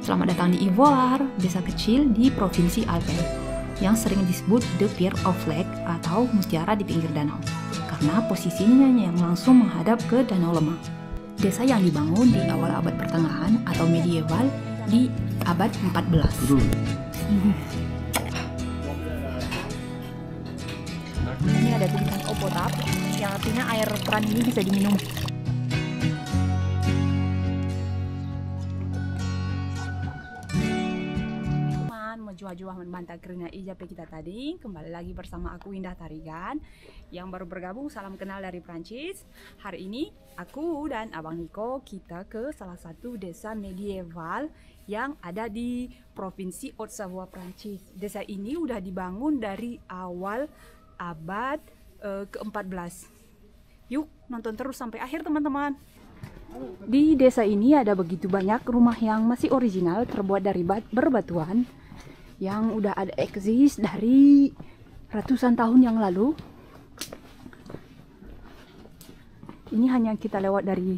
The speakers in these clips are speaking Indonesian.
Selamat datang di Ivoire, desa kecil di Provinsi Alpen, yang sering disebut The Pier of Lake atau mutiara di pinggir danau, karena posisinya yang langsung menghadap ke Danau Lemah. Desa yang dibangun di awal abad pertengahan atau medieval di abad 14. Ini ada tulisan Opotap, yang artinya air keran ini bisa diminum. Juah-juah membantah kerina IJP kita tadi. Kembali lagi bersama aku Indah Tarigan. Yang baru bergabung, salam kenal dari Prancis. Hari ini aku dan Abang Niko kita ke salah satu desa medieval yang ada di Provinsi Haute-Savoie, Prancis. Desa ini udah dibangun dari awal abad ke-14. Yuk nonton terus sampai akhir teman-teman. Di desa ini ada begitu banyak rumah yang masih original, terbuat dari berbatuan, yang udah ada eksis dari ratusan tahun yang lalu. Ini hanya kita lewat dari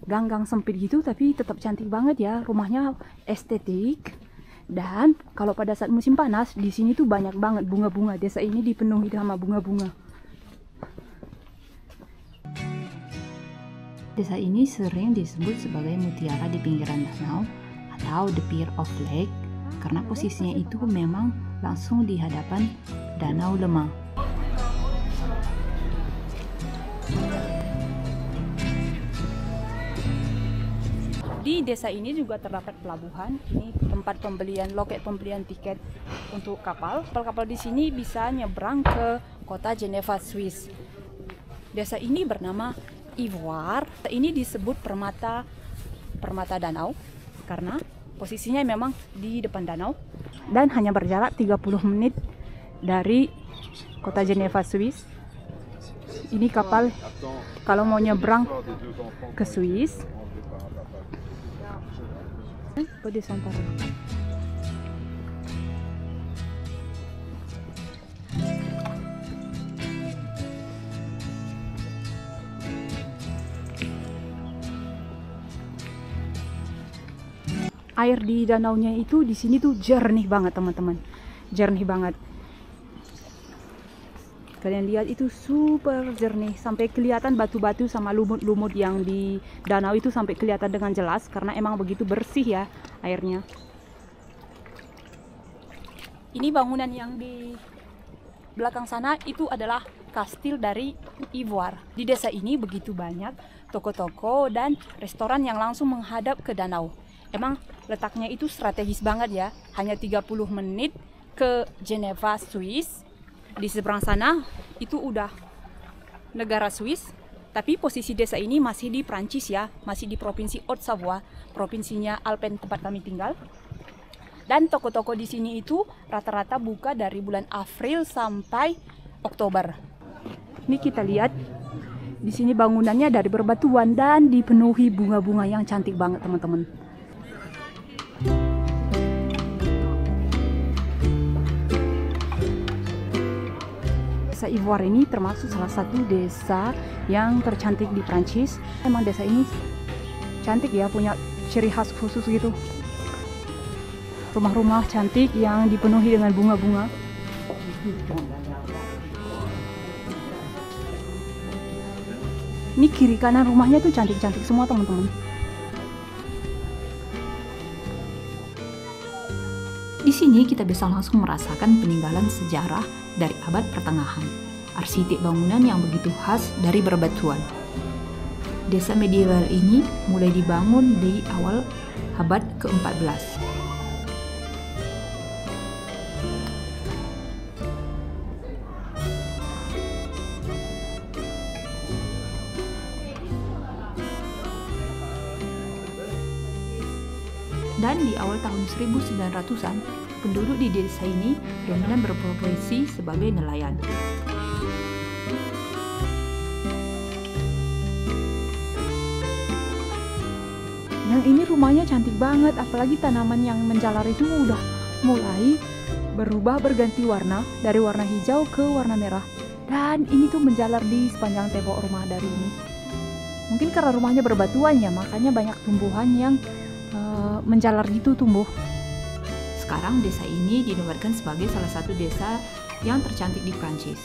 gang-gang sempit gitu, tapi tetap cantik banget ya. Rumahnya estetik. Dan kalau pada saat musim panas, di sini tuh banyak banget bunga-bunga. Desa ini dipenuhi sama bunga-bunga. Desa ini sering disebut sebagai mutiara di pinggiran danau atau The Pier of Lake, karena posisinya itu memang langsung di hadapan Danau Lemah. Di desa ini juga terdapat pelabuhan. Ini tempat pembelian, loket pembelian tiket untuk kapal. Kapal-kapal di sini bisa nyebrang ke kota Geneva, Swiss. Desa ini bernama Ivoire. Ini disebut permata danau karena posisinya memang di depan danau dan hanya berjarak 30 menit dari kota Geneva, Swiss. Ini kapal kalau mau nyebrang ke Swiss. Kode Santara. Air di danaunya itu di sini tuh jernih banget teman-teman, jernih banget. Kalian lihat itu super jernih, sampai kelihatan batu-batu sama lumut-lumut yang di danau itu sampai kelihatan dengan jelas karena emang begitu bersih ya airnya. Ini bangunan yang di belakang sana itu adalah kastil dari Ivoire. Di desa ini begitu banyak toko-toko dan restoran yang langsung menghadap ke danau. Emang letaknya itu strategis banget ya, hanya 30 menit ke Geneva, Swiss. Di seberang sana itu udah negara Swiss, tapi posisi desa ini masih di Prancis ya, masih di Provinsi Haute-Savoie, provinsinya Alpen tempat kami tinggal. Dan toko-toko di sini itu rata-rata buka dari bulan April sampai Oktober. Ini kita lihat di sini bangunannya dari berbatuan dan dipenuhi bunga-bunga yang cantik banget teman-teman. Desa Ivoire ini termasuk salah satu desa yang tercantik di Prancis. Emang desa ini cantik ya, punya ciri khas khusus gitu. Rumah-rumah cantik yang dipenuhi dengan bunga-bunga. Ini kiri kanan rumahnya tuh cantik-cantik semua teman-teman. Di sini kita bisa langsung merasakan peninggalan sejarah dari abad pertengahan, arsitek bangunan yang begitu khas dari berbatuan. Desa medieval ini mulai dibangun di awal abad ke-14. Dan di awal tahun 1900-an, penduduk di desa ini dominan berprofesi sebagai nelayan. Yang ini rumahnya cantik banget, apalagi tanaman yang menjalar itu udah mulai berubah berganti warna dari warna hijau ke warna merah. Dan ini tuh menjalar di sepanjang tembok rumah dari ini. Mungkin karena rumahnya berbatuan ya, makanya banyak tumbuhan yang menjalar gitu tumbuh. Sekarang desa ini dinobatkan sebagai salah satu desa yang tercantik di Prancis.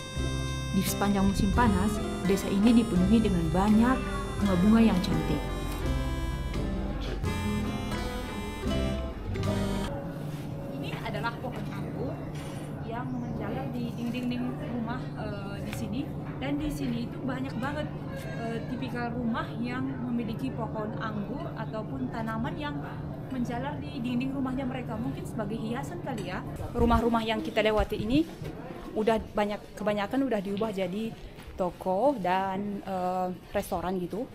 Di sepanjang musim panas, desa ini dipenuhi dengan banyak bunga-bunga yang cantik. Ini adalah pohon anggur yang menjalar di dinding-dinding rumah di sini, dan di sini itu banyak banget tipikal rumah yang memiliki pohon anggur ataupun tanaman yang menjalar di dinding rumahnya mereka, mungkin sebagai hiasan kali ya. Rumah-rumah yang kita lewati ini udah kebanyakan udah diubah jadi toko dan restoran gitu.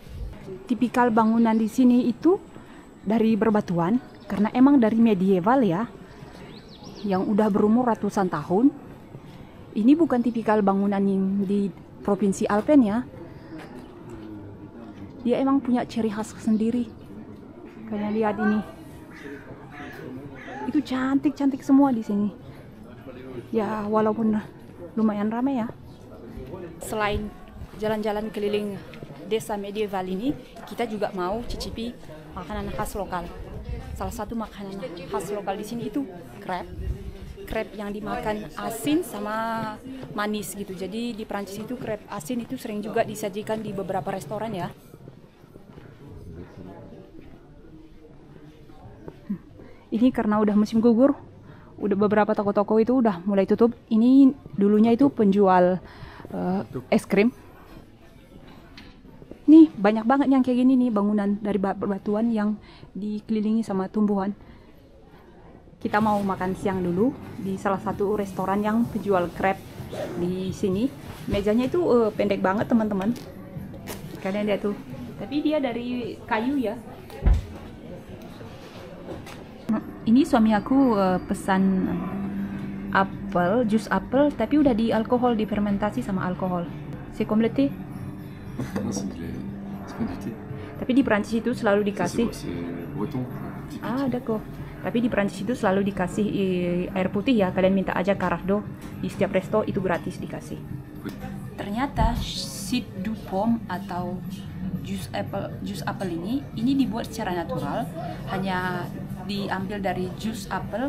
Tipikal bangunan di sini itu dari berbatuan karena emang dari medieval ya, yang udah berumur ratusan tahun. Ini bukan tipikal bangunan yang di provinsi Alpen ya. Dia emang punya ciri khas sendiri. Kalian lihat ini. Itu cantik-cantik semua di sini. Ya, walaupun lumayan ramai ya. Selain jalan-jalan keliling desa medieval ini, kita juga mau cicipi makanan khas lokal. Salah satu makanan khas lokal di sini itu crepe. Crepe yang dimakan asin sama manis gitu. Jadi di Prancis itu crepe asin itu sering juga disajikan di beberapa restoran ya. Ini karena udah musim gugur, udah beberapa toko-toko itu udah mulai tutup. Ini dulunya itu penjual es krim. Nih banyak banget yang kayak gini nih, bangunan dari batuan yang dikelilingi sama tumbuhan. Kita mau makan siang dulu di salah satu restoran yang penjual crepe di sini. Mejanya itu pendek banget teman-teman. Kalian lihat tuh. Tapi dia dari kayu ya. Ini suami aku pesan apel, jus apel, tapi udah di alkohol, difermentasi sama alkohol. C'est comme le thé. Tapi di Prancis itu selalu dikasih. Ah, ada kok. Tapi di Prancis itu selalu dikasih air putih ya. Kalian minta aja Carafdo di setiap resto itu gratis dikasih. Ternyata cidre du pomme atau jus apel ini dibuat secara natural, hanya diambil dari jus apel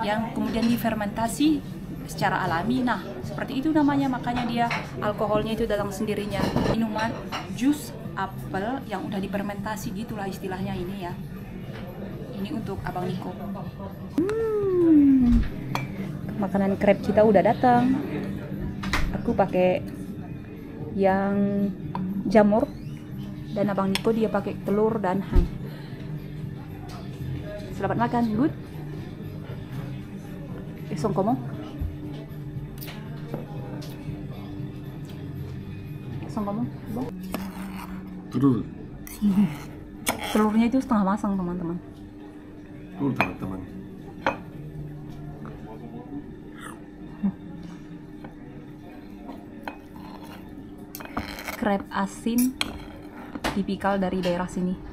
yang kemudian difermentasi secara alami. Nah, seperti itu namanya, makanya dia alkoholnya itu datang sendirinya. Minuman jus apel yang udah difermentasi gitulah istilahnya ini ya. Ini untuk Abang Niko. Makanan crepe kita udah datang. Aku pakai yang jamur dan Abang Niko dia pakai telur dan ham. Selamat makan, good. Sont comment? Sont comment? Bon. Telur. Telurnya itu setengah masang, teman-teman. Telur teman-teman. Crepe asin tipikal dari daerah sini.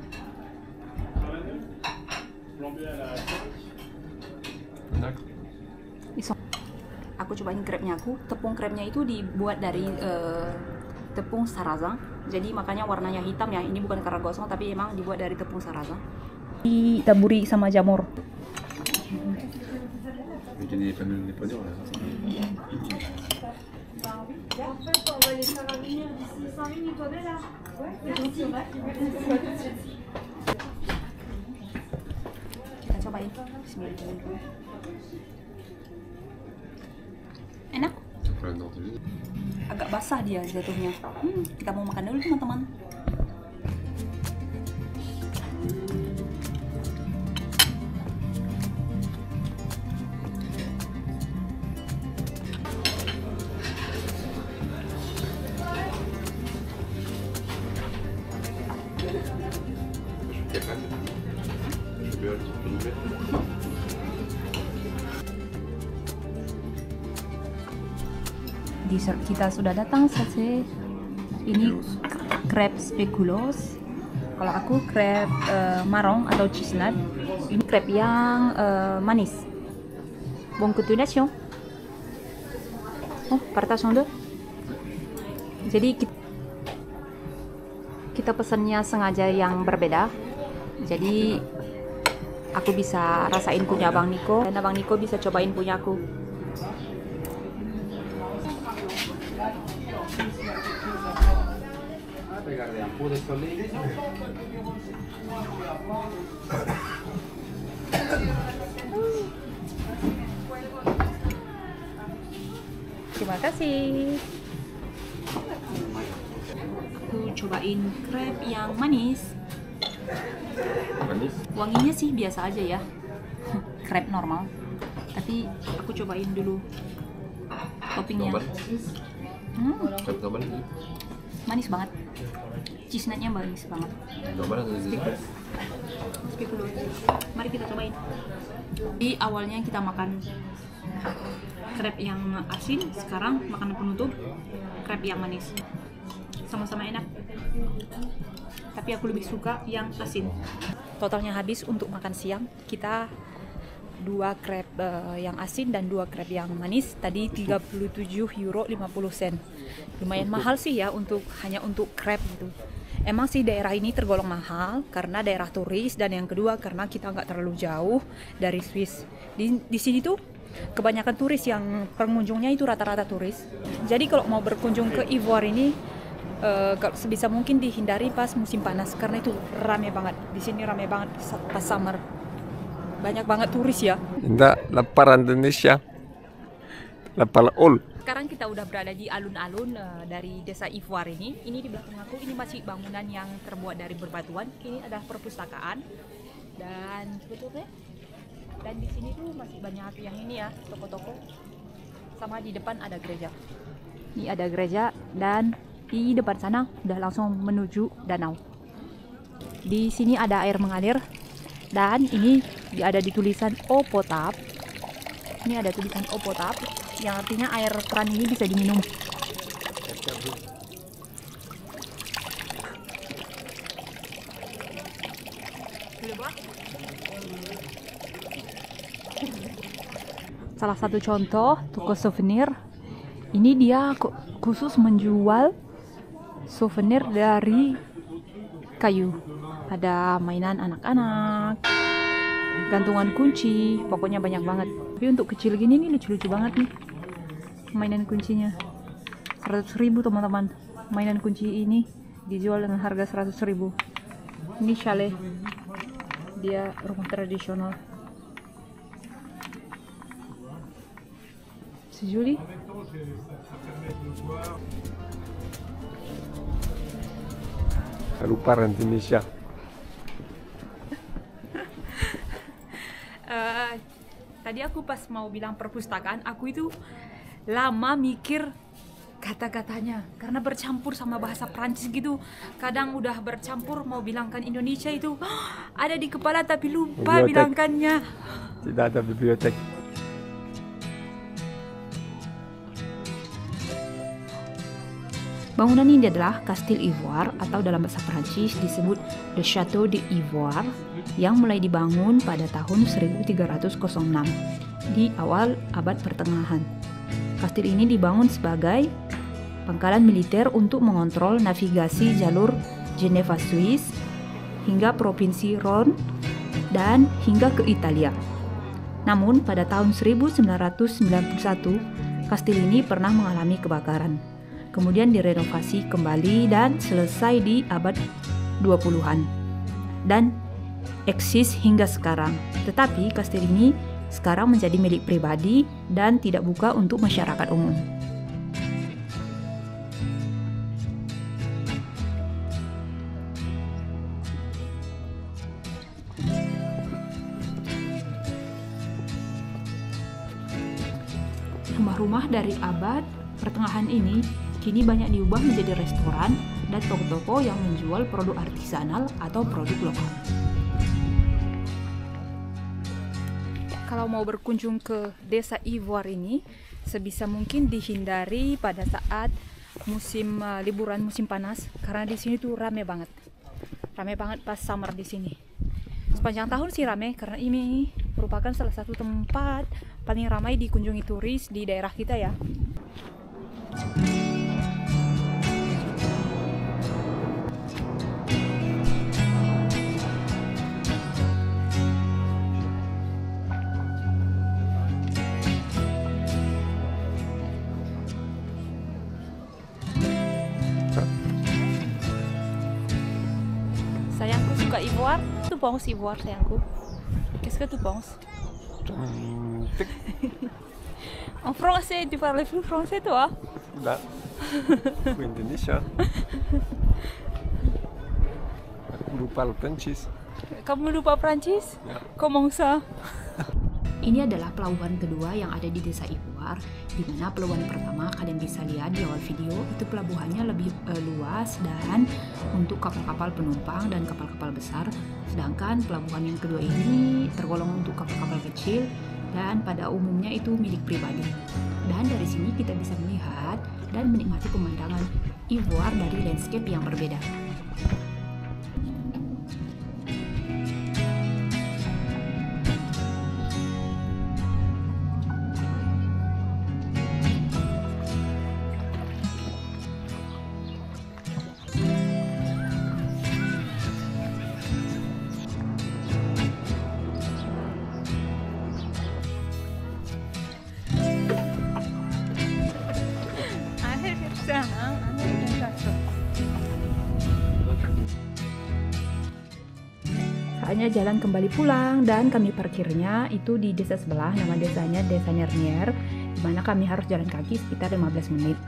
Aku cobain crepe-nya aku. Tepung crepe-nya itu dibuat dari tepung sarrasin. Jadi makanya warnanya hitam ya. Ini bukan karena gosong, tapi emang dibuat dari tepung sarrasin. Ditaburi sama jamur. Kita cobain. Bismillahirrahmanirrahim. Enak? Agak basah dia jatuhnya. Kita mau makan dulu teman-teman. Dessert kita sudah datang selesai. Ini crepe speculoos. Kalau aku crepe marron atau chestnut. Ini crepe yang manis. Bon continuation. Oh, partageons deux. Jadi kita pesannya sengaja yang berbeda. Jadi aku bisa rasain punya Abang Niko dan Abang Niko bisa cobain punya aku. Terima kasih. Aku cobain crepe yang manis. Manis. Wanginya sih biasa aja ya. Crepe normal. Tapi aku cobain dulu toppingnya. Coba lagi. Manis banget. Cheese nutnya manis banget. Coba lagi. Skip dulu. Mari kita cobain. Di awalnya kita makan crepe yang asin, sekarang makanan penutup crepe yang manis. Sama-sama enak. Tapi aku lebih suka yang asin. Totalnya habis untuk makan siang kita 2 crepe yang asin dan 2 crepe yang manis. Tadi 37 euro 50 sen. Lumayan mahal sih ya hanya untuk crepe gitu. Emang sih daerah ini tergolong mahal karena daerah turis, dan yang kedua karena kita nggak terlalu jauh dari Swiss. Di sini tuh kebanyakan turis, yang pengunjungnya itu rata-rata turis. Jadi kalau mau berkunjung ke Ivoire ini sebisa mungkin dihindari pas musim panas karena itu rame banget. Di sini rame banget pas summer. Banyak banget turis ya. Tidak lapar Indonesia. Lapar all. Sekarang kita udah berada di alun-alun dari desa Ivoire ini. Ini di belakang aku, ini masih bangunan yang terbuat dari berbatuan. Ini adalah perpustakaan dan sebetulnya, dan di sini tuh masih banyak yang ini ya, toko-toko. Sama di depan ada gereja. Ini ada gereja dan di depan sana udah langsung menuju danau. Di sini ada air mengalir dan ini ada di tulisan eau potable. Ini ada tulisan eau potable yang artinya air keran ini bisa diminum. Salah satu contoh toko souvenir ini, dia khusus menjual souvenir dari kayu. Ada mainan anak-anak, gantungan kunci, pokoknya banyak banget. Tapi untuk kecil gini nih lucu-lucu banget nih mainan kuncinya. 100.000 teman-teman. Mainan kunci ini dijual dengan harga 100.000. Ini chalet, dia rumah tradisional. Sejuli. Lupa Indonesia. Tadi aku pas mau bilang perpustakaan, aku itu lama mikir kata-katanya karena bercampur sama bahasa Prancis gitu. Kadang udah bercampur mau bilangkan Indonesia itu ada di kepala tapi lupa Bibliotek. bilangkannya. Tidak ada bibliotek. Bangunan ini adalah Kastil Ivoire atau dalam bahasa Prancis disebut Le Château de Ivoire yang mulai dibangun pada tahun 1306 di awal abad pertengahan. Kastil ini dibangun sebagai pangkalan militer untuk mengontrol navigasi jalur Geneva Swiss hingga provinsi Rhône dan hingga ke Italia. Namun pada tahun 1991 kastil ini pernah mengalami kebakaran. Kemudian direnovasi kembali dan selesai di abad 20-an dan eksis hingga sekarang. Tetapi kastil ini sekarang menjadi milik pribadi dan tidak buka untuk masyarakat umum. Rumah-rumah dari abad pertengahan ini kini banyak diubah menjadi restoran dan toko-toko yang menjual produk artisanal atau produk lokal. Kalau mau berkunjung ke desa Ivoire ini, sebisa mungkin dihindari pada saat musim liburan musim panas karena di sini tuh rame banget. Rame banget pas summer di sini. Sepanjang tahun sih rame karena ini merupakan salah satu tempat paling ramai dikunjungi turis di daerah kita ya. tu penses Ivoire, sayangku? Qu'est-ce que tu penses? Cantik. En français, tu parles plus français toi? Enggak. Aku Indonesia. Aku lupa Prancis. Kamu lupa Prancis? Ya. Comment ça? Ini adalah pelabuhan kedua yang ada di desa Ivoire, di mana pelabuhan pertama kalian bisa lihat di awal video itu pelabuhannya lebih luas dan untuk kapal-kapal penumpang dan kapal-kapal besar, sedangkan pelabuhan yang kedua ini tergolong untuk kapal-kapal kecil dan pada umumnya itu milik pribadi. Dan dari sini kita bisa melihat dan menikmati pemandangan Ivoire dari landscape yang berbeda. Saatnya jalan kembali pulang dan kami parkirnya itu di desa sebelah, nama desanya Desa Nernier, di mana kami harus jalan kaki sekitar 15 menit.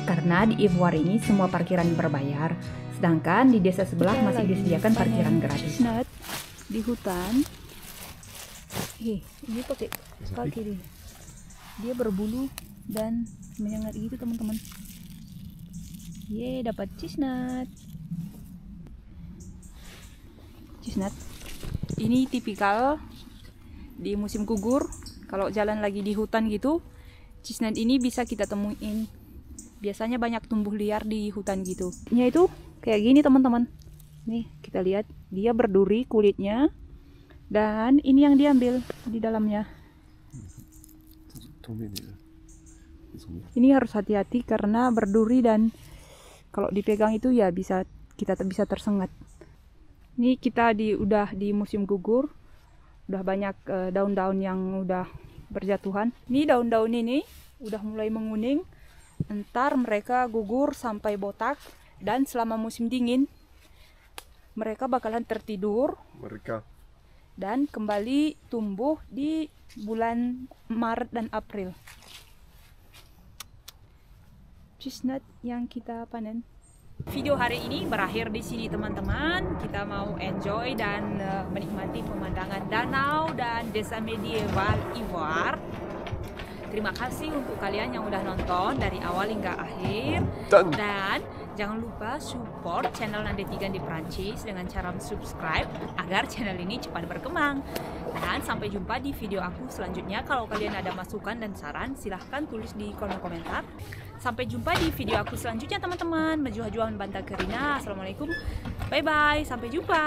Karena di Ivoire ini semua parkiran berbayar, sedangkan di desa sebelah masih disediakan parkiran gratis. Chestnut di hutan. Ini pakai kaki dia. Dia berbulu dan menyengat gitu teman-teman. Dapat chestnut. Chestnut. Ini tipikal di musim gugur. Kalau jalan lagi di hutan gitu, chestnut ini bisa kita temuin. Biasanya banyak tumbuh liar di hutan gitu. Ini itu kayak gini teman-teman. Nih kita lihat dia berduri kulitnya. Dan ini yang diambil di dalamnya. Ini harus hati-hati karena berduri dan kalau dipegang itu ya kita bisa tersengat. Ini kita udah di musim gugur, udah banyak daun-daun yang udah berjatuhan. Ini daun-daun ini udah mulai menguning, entar mereka gugur sampai botak dan selama musim dingin mereka bakalan tertidur. Dan kembali tumbuh di bulan Maret dan April. Chestnut yang kita panen. Video hari ini berakhir di sini teman-teman. Kita mau enjoy dan menikmati pemandangan danau dan desa medieval Ivoire. Terima kasih untuk kalian yang udah nonton dari awal hingga akhir. Dan jangan lupa support channel Nandetigan di Prancis dengan cara subscribe agar channel ini cepat berkembang. Dan sampai jumpa di video aku selanjutnya. Kalau kalian ada masukan dan saran, silahkan tulis di kolom komentar. Sampai jumpa di video aku selanjutnya teman-teman. Majuh juang banta kerina. Assalamualaikum. Bye-bye. Sampai jumpa.